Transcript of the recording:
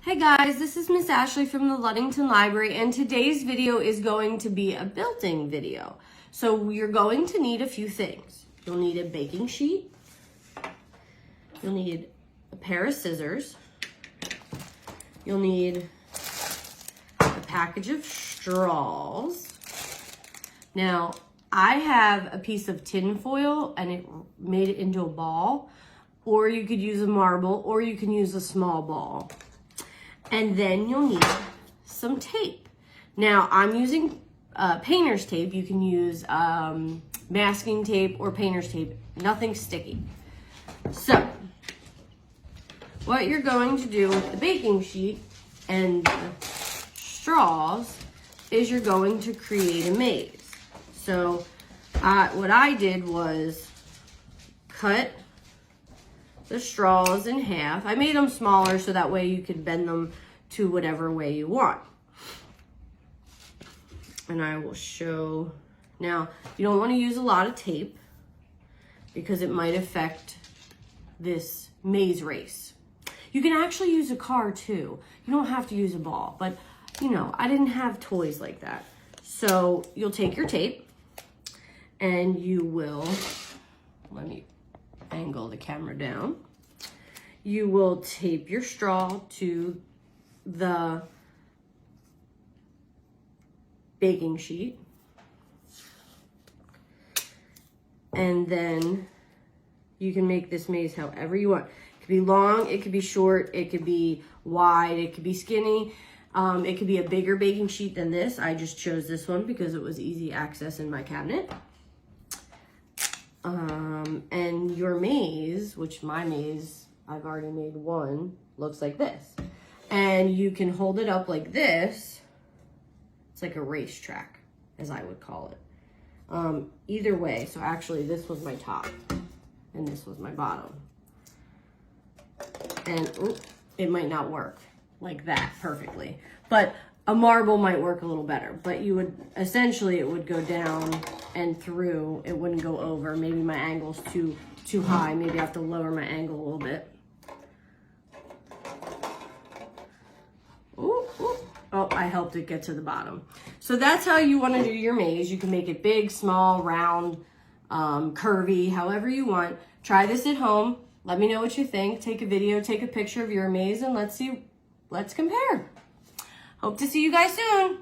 Hey guys, this is Miss Ashley from the Ludington Library, and today's video is going to be a building video. So you're going to need a few things. You'll need a baking sheet. You'll need a pair of scissors. You'll need a package of straws. Now, I have a piece of tin foil and it made it into a ball, or you could use a marble, or you can use a small ball. And then you'll need some tape. Now, I'm using painter's tape. You can use masking tape or painter's tape, nothing sticky. So, what you're going to do with the baking sheet and the straws is you're going to create a maze. So, what I did was cut the straws in half. I made them smaller so that way you could bend them to whatever way you want. And I will show. Now, you don't want to use a lot of tape because it might affect this maze race. You can actually use a car too. You don't have to use a ball, but you know, I didn't have toys like that. So you'll take your tape and you will, let me angle the camera down. You will tape your straw to the baking sheet. And then you can make this maze however you want. It could be long, it could be short, it could be wide, it could be skinny. It could be a bigger baking sheet than this. I just chose this one because it was easy access in my cabinet. And your maze, which my maze, I've already made one, looks like this. And you can hold it up like this. It's like a racetrack, as I would call it. Either way, so actually this was my top and this was my bottom. And it might not work like that perfectly, but a marble might work a little better. But you would, essentially it would go down and through, it wouldn't go over. Maybe my angle's too high. Maybe I have to lower my angle a little bit. Ooh, ooh. Oh, I helped it get to the bottom. So that's how you want to do your maze. You can make it big, small, round, curvy, however you want. Try this at home. Let me know what you think. Take a video, take a picture of your maze, and let's compare. Hope to see you guys soon.